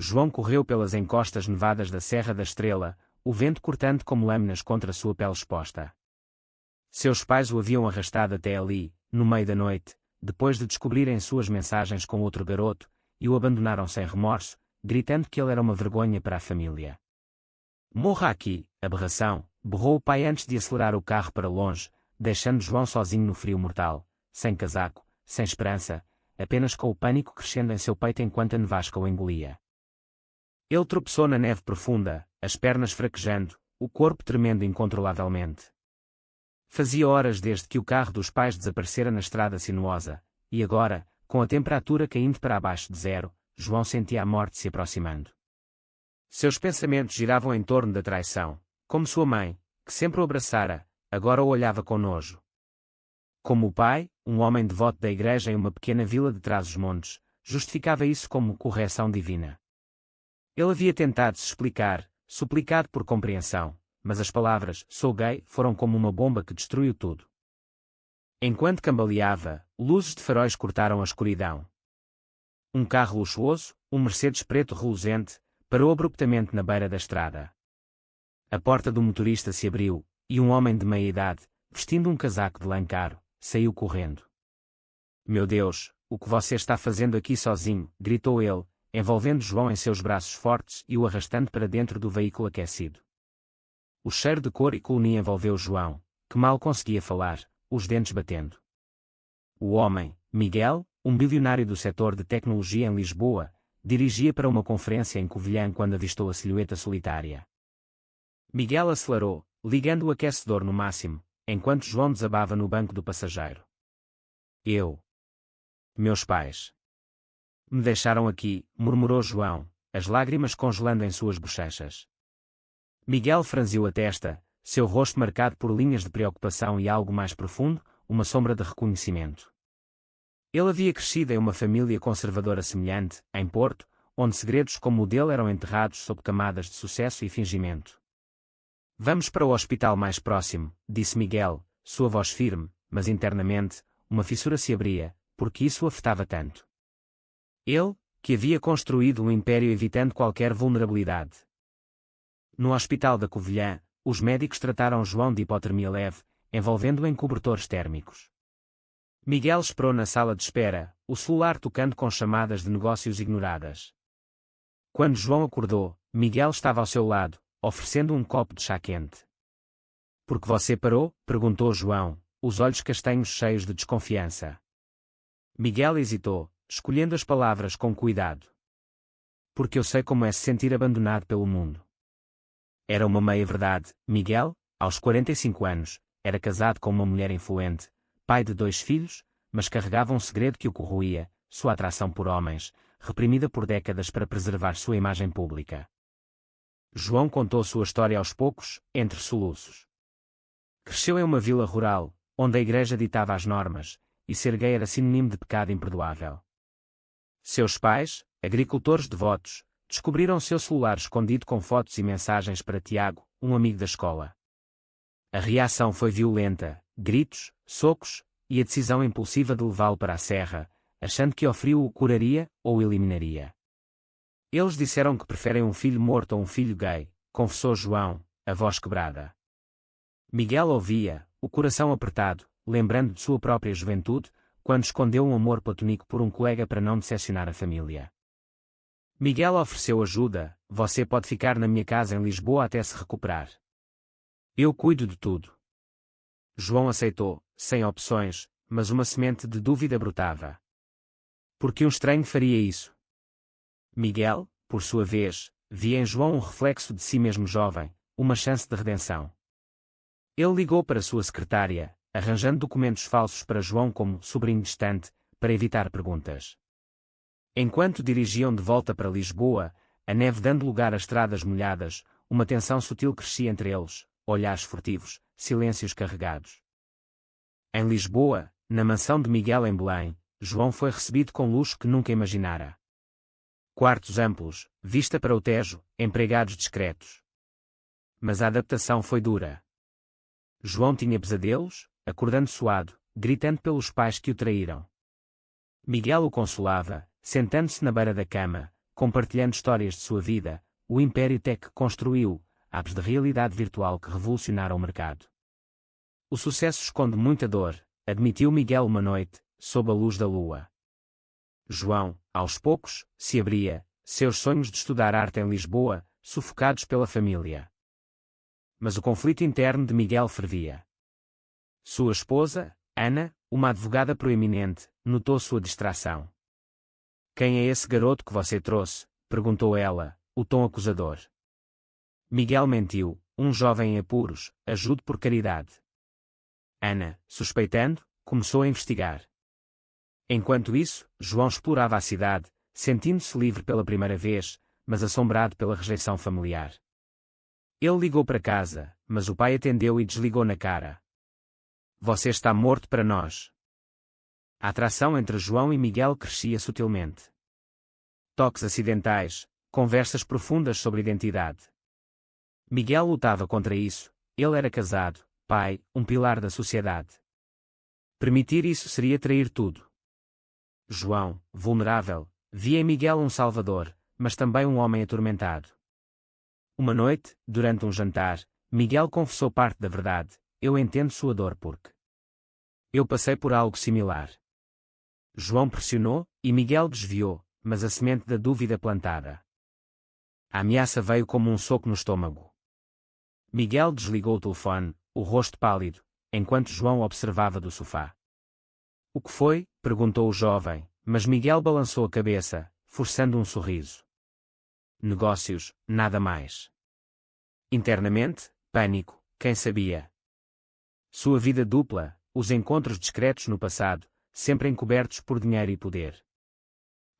João correu pelas encostas nevadas da Serra da Estrela, o vento cortante como lâminas contra sua pele exposta. Seus pais o haviam arrastado até ali, no meio da noite, depois de descobrirem suas mensagens com outro garoto, e o abandonaram sem remorso, gritando que ele era uma vergonha para a família. Morra aqui, aberração, berrou o pai antes de acelerar o carro para longe, deixando João sozinho no frio mortal, sem casaco, sem esperança, apenas com o pânico crescendo em seu peito enquanto a nevasca o engolia. Ele tropeçou na neve profunda, as pernas fraquejando, o corpo tremendo incontrolavelmente. Fazia horas desde que o carro dos pais desaparecera na estrada sinuosa, e agora, com a temperatura caindo para abaixo de zero, João sentia a morte se aproximando. Seus pensamentos giravam em torno da traição, como sua mãe, que sempre o abraçara, agora o olhava com nojo. Como o pai, um homem devoto da igreja em uma pequena vila de Trás-os-Montes, justificava isso como correção divina. Ele havia tentado se explicar, suplicado por compreensão, mas as palavras "sou gay" foram como uma bomba que destruiu tudo. Enquanto cambaleava, luzes de faróis cortaram a escuridão. Um carro luxuoso, um Mercedes preto reluzente, parou abruptamente na beira da estrada. A porta do motorista se abriu, e um homem de meia-idade, vestindo um casaco de lã caro, saiu correndo. "Meu Deus, o que você está fazendo aqui sozinho?", gritou ele, envolvendo João em seus braços fortes e o arrastando para dentro do veículo aquecido. O cheiro de cor e colonia envolveu João, que mal conseguia falar, os dentes batendo. O homem, Miguel, um bilionário do setor de tecnologia em Lisboa, dirigia para uma conferência em Covilhã quando avistou a silhueta solitária. Miguel acelerou, ligando o aquecedor no máximo, enquanto João desabava no banco do passageiro. Meus pais me deixaram aqui", murmurou João, as lágrimas congelando em suas bochechas. Miguel franziu a testa, seu rosto marcado por linhas de preocupação e algo mais profundo, uma sombra de reconhecimento. Ele havia crescido em uma família conservadora semelhante, em Porto, onde segredos como o dele eram enterrados sob camadas de sucesso e fingimento. "Vamos para o hospital mais próximo", disse Miguel, sua voz firme, mas internamente, uma fissura se abria, porque isso o afetava tanto. Ele, que havia construído um império evitando qualquer vulnerabilidade. No hospital da Covilhã, os médicos trataram João de hipotermia leve, envolvendo-o em cobertores térmicos. Miguel esperou na sala de espera, o celular tocando com chamadas de negócios ignoradas. Quando João acordou, Miguel estava ao seu lado, oferecendo um copo de chá quente. "Por que você parou?", perguntou João, os olhos castanhos cheios de desconfiança. Miguel hesitou, escolhendo as palavras com cuidado. "Porque eu sei como é se sentir abandonado pelo mundo." Era uma meia-verdade. Miguel, aos 45 anos, era casado com uma mulher influente, pai de 2 filhos, mas carregava um segredo que o corroía, sua atração por homens, reprimida por décadas para preservar sua imagem pública. João contou sua história aos poucos, entre soluços. Cresceu em uma vila rural, onde a igreja ditava as normas, e ser gay era sinônimo de pecado imperdoável. Seus pais, agricultores devotos, descobriram seu celular escondido com fotos e mensagens para Tiago, um amigo da escola. A reação foi violenta, gritos, socos, e a decisão impulsiva de levá-lo para a serra, achando que o frio o curaria ou o eliminaria. "Eles disseram que preferem um filho morto a um filho gay", confessou João, a voz quebrada. Miguel ouvia, o coração apertado, lembrando de sua própria juventude, quando escondeu um amor platônico por um colega para não decepcionar a família. Miguel ofereceu ajuda: "Você pode ficar na minha casa em Lisboa até se recuperar. Eu cuido de tudo." João aceitou, sem opções, mas uma semente de dúvida brotava. Por que um estranho faria isso? Miguel, por sua vez, via em João um reflexo de si mesmo jovem, uma chance de redenção. Ele ligou para sua secretária, arranjando documentos falsos para João como sobrinho distante, para evitar perguntas. Enquanto dirigiam de volta para Lisboa, a neve dando lugar a estradas molhadas, uma tensão sutil crescia entre eles, olhares furtivos, silêncios carregados. Em Lisboa, na mansão de Miguel em Belém, João foi recebido com luxo que nunca imaginara. Quartos amplos, vista para o Tejo, empregados discretos. Mas a adaptação foi dura. João tinha pesadelos, acordando suado, gritando pelos pais que o traíram. Miguel o consolava, sentando-se na beira da cama, compartilhando histórias de sua vida, o império tech que construiu, apps de realidade virtual que revolucionaram o mercado. O sucesso esconde muita dor, admitiu Miguel uma noite, sob a luz da lua. João, aos poucos, se abria, seus sonhos de estudar arte em Lisboa, sufocados pela família. Mas o conflito interno de Miguel fervia. Sua esposa, Ana, uma advogada proeminente, notou sua distração. "Quem é esse garoto que você trouxe?" perguntou ela, o tom acusador. Miguel mentiu, "Um jovem em apuros, ajude por caridade." Ana, suspeitando, começou a investigar. Enquanto isso, João explorava a cidade, sentindo-se livre pela primeira vez, mas assombrado pela rejeição familiar. Ele ligou para casa, mas o pai atendeu e desligou na cara. "Você está morto para nós." A atração entre João e Miguel crescia sutilmente. Toques acidentais, conversas profundas sobre identidade. Miguel lutava contra isso, ele era casado, pai, um pilar da sociedade. Permitir isso seria trair tudo. João, vulnerável, via em Miguel um salvador, mas também um homem atormentado. Uma noite, durante um jantar, Miguel confessou parte da verdade: "Eu entendo sua dor porque eu passei por algo similar." João pressionou, e Miguel desviou, mas a semente da dúvida plantada. A ameaça veio como um soco no estômago. Miguel desligou o telefone, o rosto pálido, enquanto João observava do sofá. "O que foi?" perguntou o jovem, mas Miguel balançou a cabeça, forçando um sorriso. "Negócios, nada mais." Internamente, pânico, quem sabia? Sua vida dupla, os encontros discretos no passado, sempre encobertos por dinheiro e poder.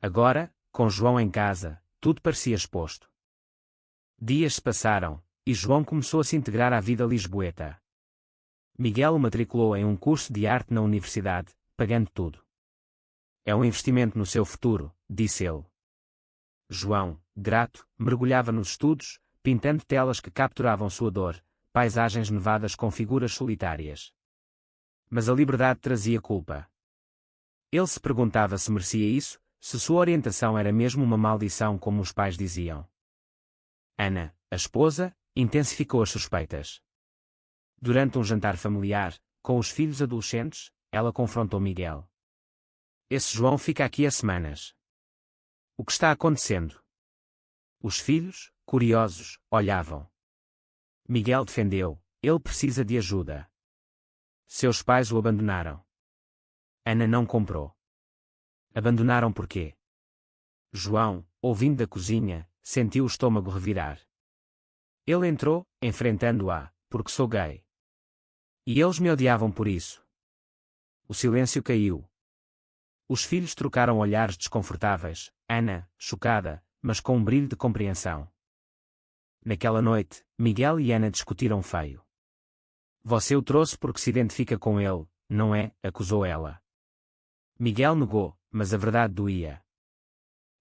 Agora, com João em casa, tudo parecia exposto. Dias se passaram, e João começou a se integrar à vida lisboeta. Miguel o matriculou em um curso de arte na universidade, pagando tudo. "É um investimento no seu futuro", disse ele. João, grato, mergulhava nos estudos, pintando telas que capturavam sua dor, paisagens nevadas com figuras solitárias. Mas a liberdade trazia culpa. Ele se perguntava se merecia isso, se sua orientação era mesmo uma maldição como os pais diziam. Ana, a esposa, intensificou as suspeitas. Durante um jantar familiar, com os filhos adolescentes, ela confrontou Miguel. "Esse João fica aqui há semanas. O que está acontecendo?" Os filhos, curiosos, olhavam. Miguel defendeu: "Ele precisa de ajuda. Seus pais o abandonaram." Ana não comprou. "Abandonaram por quê?" João, ouvindo da cozinha, sentiu o estômago revirar. Ele entrou, enfrentando-a: "Porque sou gay. E eles me odiavam por isso." O silêncio caiu. Os filhos trocaram olhares desconfortáveis, Ana, chocada, mas com um brilho de compreensão. Naquela noite, Miguel e Ana discutiram feio. "Você o trouxe porque se identifica com ele, não é?" acusou ela. Miguel negou, mas a verdade doía.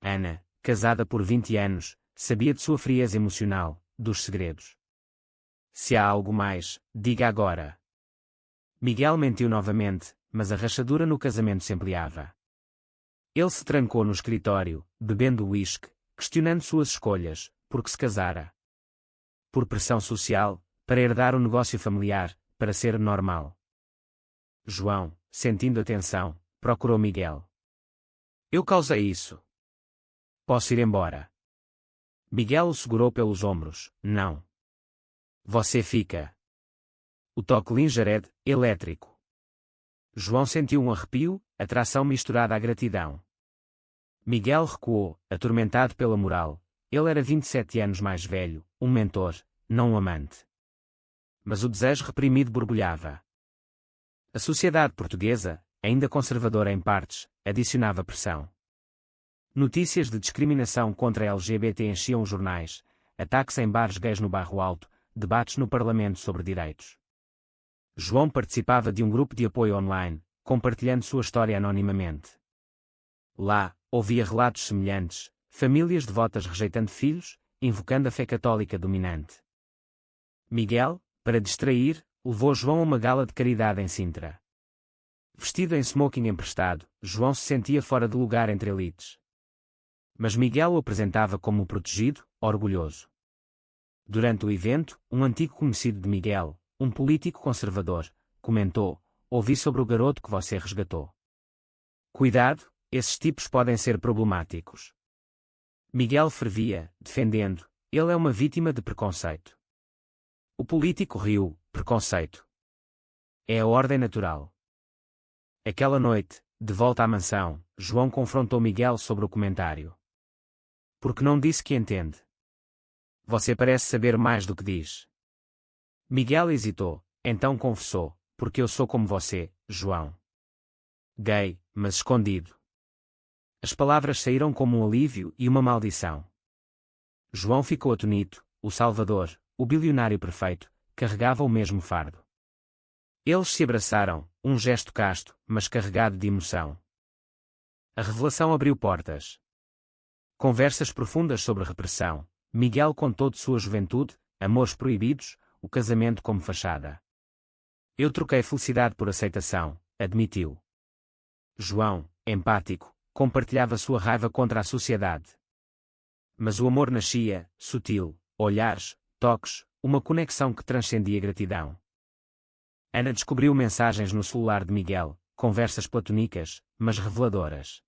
Ana, casada por 20 anos, sabia de sua frieza emocional, dos segredos. "Se há algo mais, diga agora." Miguel mentiu novamente, mas a rachadura no casamento se ampliava. Ele se trancou no escritório, bebendo uísque, questionando suas escolhas, porque se casara. Por pressão social, para herdar o negócio familiar, para ser normal. João, sentindo a tensão, procurou Miguel. "Eu causei isso. Posso ir embora?" Miguel o segurou pelos ombros. "Não. Você fica." O toque lingered, elétrico. João sentiu um arrepio, atração misturada à gratidão. Miguel recuou, atormentado pela moral. Ele era 27 anos mais velho, um mentor, não um amante. Mas o desejo reprimido borbulhava. A sociedade portuguesa, ainda conservadora em partes, adicionava pressão. Notícias de discriminação contra LGBT enchiam os jornais, ataques em bares gays no Bairro Alto, debates no Parlamento sobre direitos. João participava de um grupo de apoio online, compartilhando sua história anonimamente. Lá, ouvia relatos semelhantes, famílias devotas rejeitando filhos, invocando a fé católica dominante. Miguel, para distrair, levou João a uma gala de caridade em Sintra. Vestido em smoking emprestado, João se sentia fora de lugar entre elites. Mas Miguel o apresentava como protegido, orgulhoso. Durante o evento, um antigo conhecido de Miguel, um político conservador, comentou: "Ouvi sobre o garoto que você resgatou. Cuidado, esses tipos podem ser problemáticos." Miguel fervia, defendendo: "Ele é uma vítima de preconceito." O político riu: "Preconceito? É a ordem natural." Aquela noite, de volta à mansão, João confrontou Miguel sobre o comentário. "Porque não disse que entende? Você parece saber mais do que diz." Miguel hesitou, então confessou: "Porque eu sou como você, João. Gay, mas escondido." As palavras saíram como um alívio e uma maldição. João ficou atónito. O Salvador, o bilionário perfeito, carregava o mesmo fardo. Eles se abraçaram, um gesto casto, mas carregado de emoção. A revelação abriu portas. Conversas profundas sobre repressão. Miguel contou de sua juventude, amores proibidos, o casamento como fachada. "Eu troquei felicidade por aceitação", admitiu. João, empático, compartilhava sua raiva contra a sociedade. Mas o amor nascia, sutil, olhares, toques, uma conexão que transcendia gratidão. Ana descobriu mensagens no celular de Miguel, conversas platônicas, mas reveladoras.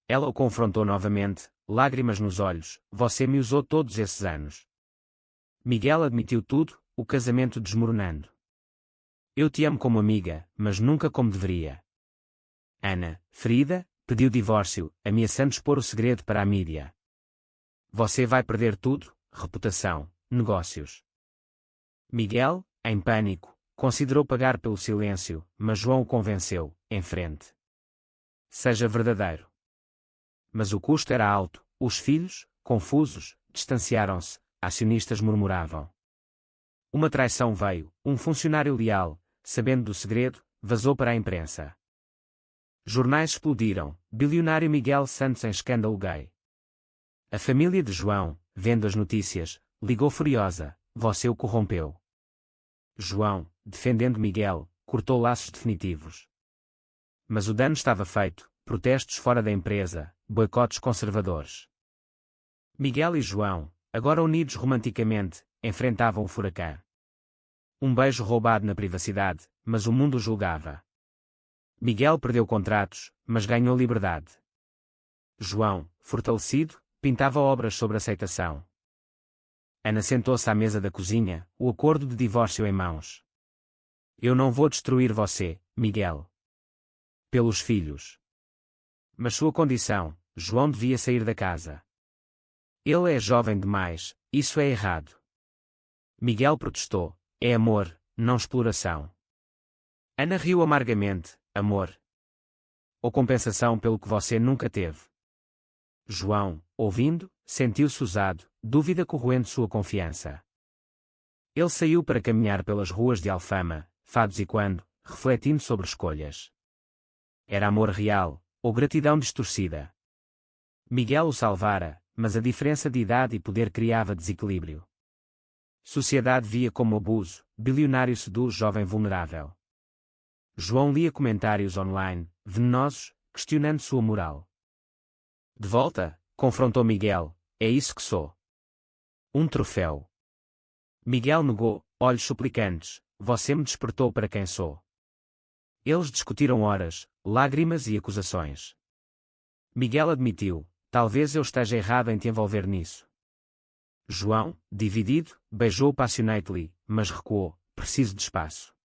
Ela o confrontou novamente, lágrimas nos olhos: "Você me usou todos esses anos." Miguel admitiu tudo, o casamento desmoronando. "Eu te amo como amiga, mas nunca como deveria." Ana, ferida, pediu divórcio, ameaçando expor o segredo para a mídia. "Você vai perder tudo: reputação, negócios." Miguel, em pânico, considerou pagar pelo silêncio, mas João o convenceu: "Em frente. Seja verdadeiro." Mas o custo era alto. Os filhos, confusos, distanciaram-se, acionistas murmuravam. Uma traição veio. Um funcionário leal, sabendo do segredo, vazou para a imprensa. Jornais explodiram: "Bilionário Miguel Santos em escândalo gay." A família de João, vendo as notícias, ligou furiosa: "Você o corrompeu." João, defendendo Miguel, cortou laços definitivos. Mas o dano estava feito: protestos fora da empresa, boicotes conservadores. Miguel e João, agora unidos romanticamente, enfrentavam o furacão. Um beijo roubado na privacidade, mas o mundo julgava. Miguel perdeu contratos, mas ganhou liberdade. João, fortalecido, pintava obras sobre aceitação. Ana sentou-se à mesa da cozinha, o acordo de divórcio em mãos. "Eu não vou destruir você, Miguel. Pelos filhos." Mas sua condição: João devia sair da casa. "Ele é jovem demais, isso é errado." Miguel protestou: "É amor, não exploração." Ana riu amargamente: "Amor? Ou compensação pelo que você nunca teve?" João, ouvindo, sentiu-se usado, dúvida corroendo sua confiança. Ele saiu para caminhar pelas ruas de Alfama, fados e quando, refletindo sobre escolhas. Era amor real, ou gratidão distorcida? Miguel o salvara, mas a diferença de idade e poder criava desequilíbrio. Sociedade via como abuso, bilionário seduz jovem vulnerável. João lia comentários online, venenosos, questionando sua moral. De volta, confrontou Miguel: "É isso que sou. Um troféu." Miguel negou, olhos suplicantes: "Você me despertou para quem sou." Eles discutiram horas, lágrimas e acusações. Miguel admitiu: "Talvez eu esteja errado em te envolver nisso." João, dividido, beijou passionately, mas recuou: "Preciso de espaço."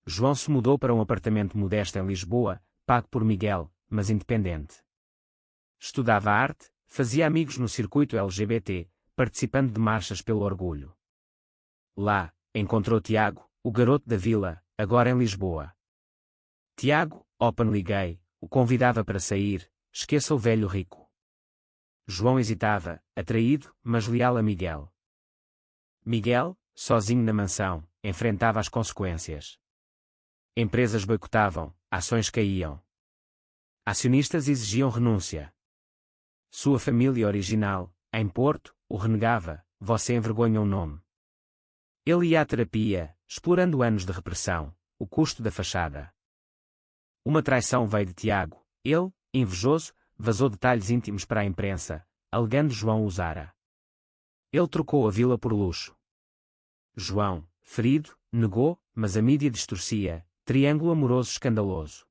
João se mudou para um apartamento modesto em Lisboa, pago por Miguel, mas independente. Estudava arte, fazia amigos no circuito LGBT, participando de marchas pelo orgulho. Lá, encontrou Tiago, o garoto da vila, agora em Lisboa. Tiago, openly gay, o convidava para sair: "Esqueça o velho rico." João hesitava, atraído, mas leal a Miguel. Miguel, sozinho na mansão, enfrentava as consequências. Empresas boicotavam, ações caíam. Acionistas exigiam renúncia. Sua família original, em Porto, o renegava: "Você envergonha o nome." Ele ia à terapia, explorando anos de repressão, o custo da fachada. Uma traição veio de Tiago. Ele, invejoso, vazou detalhes íntimos para a imprensa, alegando João usara. Ele trocou a vila por luxo. João, ferido, negou, mas a mídia distorcia, triângulo amoroso escandaloso.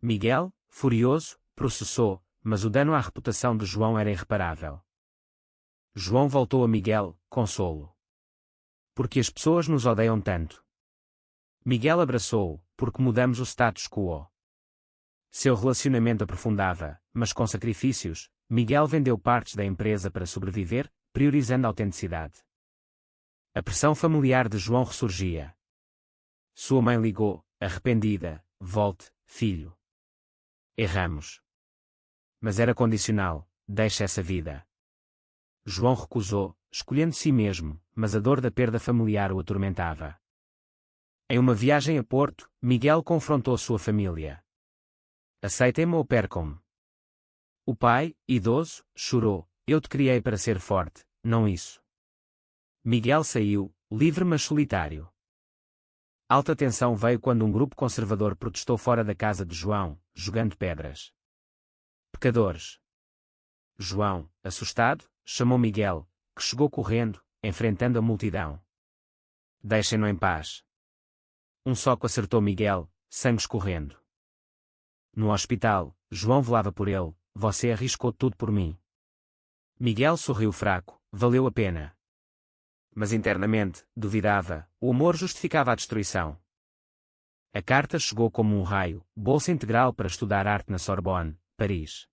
Miguel, furioso, processou, mas o dano à reputação de João era irreparável. João voltou a Miguel, consolo. Porque as pessoas nos odeiam tanto. Miguel abraçou-o, porque mudamos o status quo. Seu relacionamento aprofundava, mas com sacrifícios. Miguel vendeu partes da empresa para sobreviver, priorizando a autenticidade. A pressão familiar de João ressurgia. Sua mãe ligou, arrependida: volte, filho. Erramos. Mas era condicional: deixe essa vida. João recusou, escolhendo si mesmo, mas a dor da perda familiar o atormentava. Em uma viagem a Porto, Miguel confrontou sua família. Aceitem-me ou percam-me. O pai, idoso, chorou: eu te criei para ser forte, não isso. Miguel saiu, livre mas solitário. Alta tensão veio quando um grupo conservador protestou fora da casa de João, jogando pedras. Pecadores. João, assustado, chamou Miguel, que chegou correndo, enfrentando a multidão. Deixem-no em paz. Um soco acertou Miguel, sangue escorrendo. No hospital, João velava por ele: você arriscou tudo por mim. Miguel sorriu fraco: valeu a pena. Mas internamente, duvidava: o amor justificava a destruição. A carta chegou como um raio: bolsa integral para estudar arte na Sorbonne, Paris.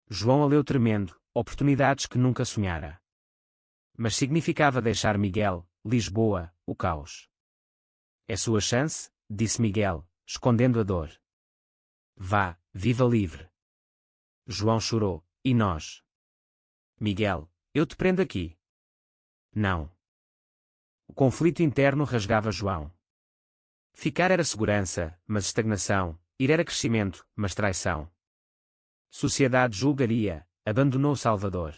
João a leu tremendo: oportunidades que nunca sonhara. Mas significava deixar Miguel, Lisboa, o caos. É sua chance, disse Miguel, escondendo a dor. Vá, viva livre. João chorou: e nós? Miguel: eu te prendo aqui. Não. O conflito interno rasgava João. Ficar era segurança, mas estagnação; ir era crescimento, mas traição. Sociedade julgaria, abandonou Salvador.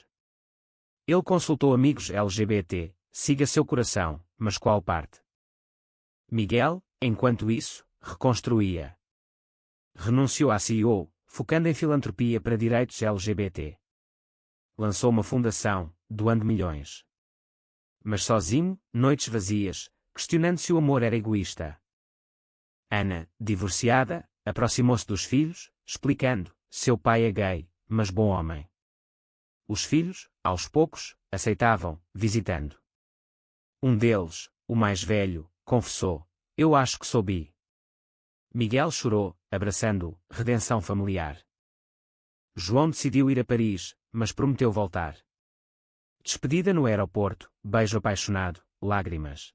Ele consultou amigos LGBT: siga seu coração, mas qual parte? Miguel, enquanto isso, reconstruía. Renunciou à CEO, focando em filantropia para direitos LGBT. Lançou uma fundação, doando milhões. Mas sozinho, noites vazias, questionando se o amor era egoísta. Ana, divorciada, aproximou-se dos filhos, explicando: seu pai é gay, mas bom homem. Os filhos, aos poucos, aceitavam, visitando. Um deles, o mais velho, confessou: eu acho que sou bi. Miguel chorou, abraçando-o: redenção familiar. João decidiu ir a Paris, mas prometeu voltar. Despedida no aeroporto, beijo apaixonado, lágrimas.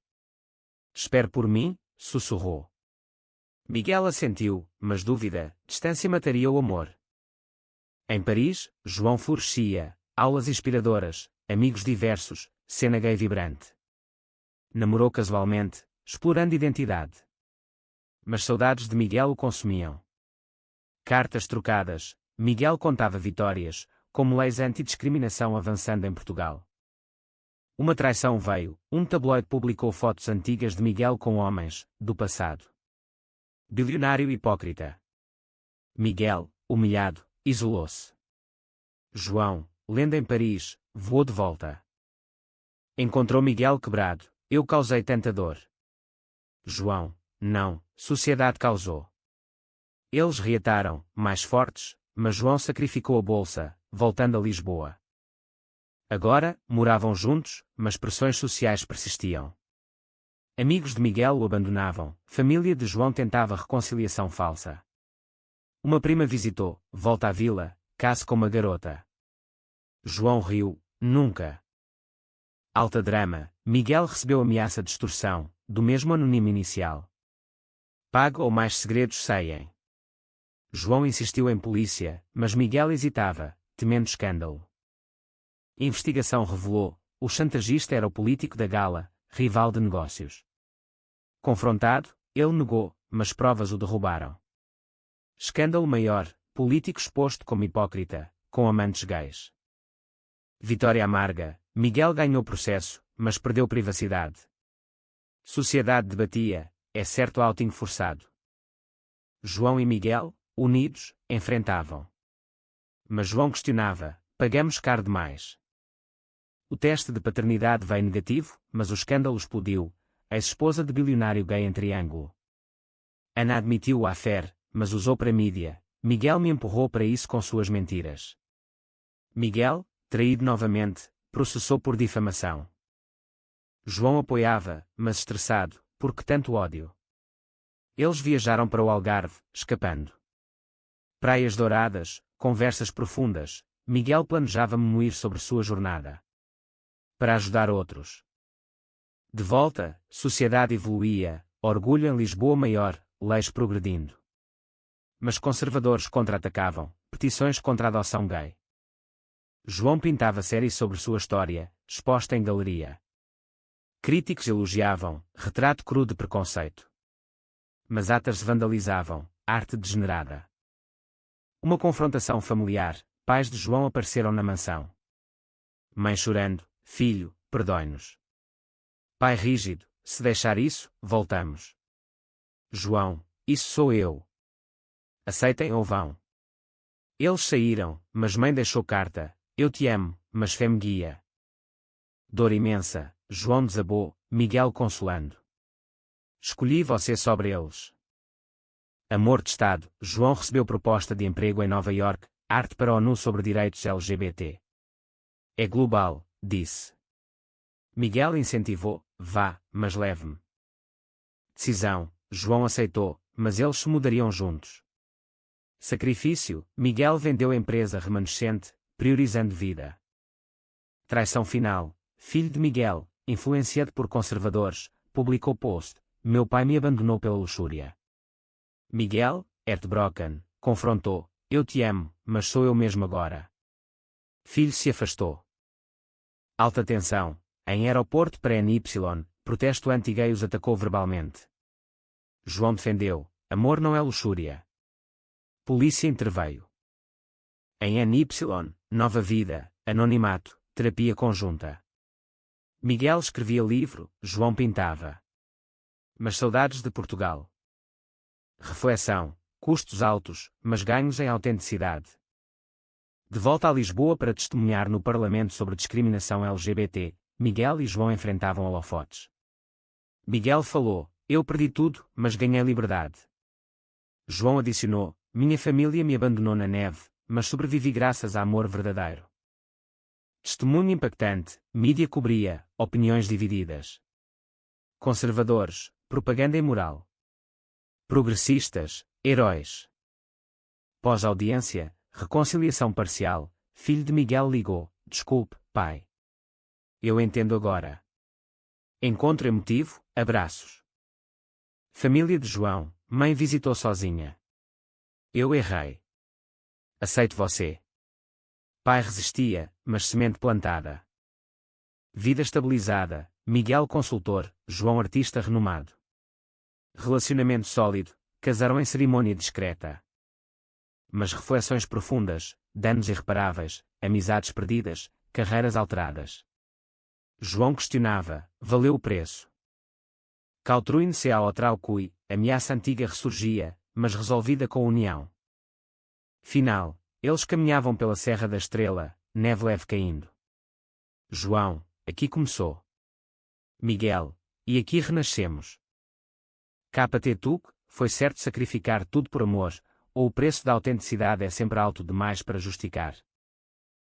Espere por mim, sussurrou. Miguel assentiu, mas dúvida: distância mataria o amor. Em Paris, João florescia: aulas inspiradoras, amigos diversos, cena gay vibrante. Namorou casualmente, explorando identidade. Mas saudades de Miguel o consumiam. Cartas trocadas, Miguel contava vitórias, como leis antidiscriminação avançando em Portugal. Uma traição veio: um tabloide publicou fotos antigas de Miguel com homens, do passado. Bilionário hipócrita. Miguel, humilhado, isolou-se. João, lendo em Paris, voou de volta. Encontrou Miguel quebrado: eu causei tanta dor. João: não, sociedade causou. Eles reataram, mais fortes, mas João sacrificou a bolsa, voltando a Lisboa. Agora, moravam juntos, mas pressões sociais persistiam. Amigos de Miguel o abandonavam, família de João tentava reconciliação falsa. Uma prima visitou: volta à vila, case com uma garota. João riu: nunca. Alta drama, Miguel recebeu ameaça de extorsão, do mesmo anónimo inicial. Pague ou mais segredos saem. João insistiu em polícia, mas Miguel hesitava, temendo escândalo. Investigação revelou: o chantagista era o político da Gala, rival de negócios. Confrontado, ele negou, mas provas o derrubaram. Escândalo maior: político exposto como hipócrita, com amantes gays. Vitória amarga: Miguel ganhou processo, mas perdeu privacidade. Sociedade debatia: é certo outing forçado. João e Miguel, unidos, enfrentavam. Mas João questionava: pagamos caro demais. O teste de paternidade veio negativo, mas o escândalo explodiu. A ex-esposa de bilionário gay em triângulo. Ana admitiu o affair, mas usou para a mídia. Miguel me empurrou para isso com suas mentiras. Miguel, traído novamente, processou por difamação. João apoiava, mas estressado, porque tanto ódio. Eles viajaram para o Algarve, escapando. Praias douradas, conversas profundas. Miguel planejava memoir sobre sua jornada. Para ajudar outros. De volta, sociedade evoluía, orgulho em Lisboa maior, leis progredindo. Mas conservadores contra-atacavam, petições contra a adoção gay. João pintava séries sobre sua história, exposta em galeria. Críticos elogiavam, retrato cru de preconceito. Mas haters vandalizavam, arte degenerada. Uma confrontação familiar, pais de João apareceram na mansão. Mãe chorando: filho, perdoe-nos. Pai rígido: se deixar isso, voltamos. João: isso sou eu. Aceitem ou vão. Eles saíram, mas mãe deixou carta: eu te amo, mas fé me guia. Dor imensa, João desabou, Miguel consolando. Escolhi você sobre eles. Amor de Estado, João recebeu proposta de emprego em Nova York, arte para a ONU sobre direitos LGBT. É global, disse. Miguel incentivou: vá, mas leve-me. Decisão, João aceitou, mas eles se mudariam juntos. Sacrifício, Miguel vendeu a empresa remanescente, priorizando vida. Traição final, filho de Miguel, influenciado por conservadores, publicou post: meu pai me abandonou pela luxúria. Miguel, heartbroken, confrontou: eu te amo, mas sou eu mesmo agora. Filho se afastou. Alta tensão, em aeroporto para NY, protesto anti-gay os atacou verbalmente. João defendeu: amor não é luxúria. Polícia interveio. Em NY, nova vida, anonimato, terapia conjunta. Miguel escrevia livro, João pintava. Mas saudades de Portugal. Reflexão, custos altos, mas ganhos em autenticidade. De volta a Lisboa para testemunhar no Parlamento sobre discriminação LGBT, Miguel e João enfrentavam holofotes. Miguel falou: eu perdi tudo, mas ganhei liberdade. João adicionou: minha família me abandonou na neve, mas sobrevivi graças a amor verdadeiro. Testemunho impactante, mídia cobria, opiniões divididas. Conservadores, propaganda imoral. Progressistas, heróis. Pós-audiência, reconciliação parcial, filho de Miguel ligou: desculpe, pai. Eu entendo agora. Encontro emotivo, abraços. Família de João, mãe visitou sozinha. Eu errei. Aceito você. Pai resistia, mas semente plantada. Vida estabilizada, Miguel consultor, João artista renomado. Relacionamento sólido, casaram em cerimônia discreta. Mas reflexões profundas, danos irreparáveis, amizades perdidas, carreiras alteradas. João questionava: valeu o preço? Cautruin-se a outra cui, ameaça antiga ressurgia, mas resolvida com união. Final, eles caminhavam pela Serra da Estrela, neve leve caindo. João: aqui começou. Miguel: e aqui renascemos. KT Tuc, foi certo sacrificar tudo por amor, ou o preço da autenticidade é sempre alto demais para justificar?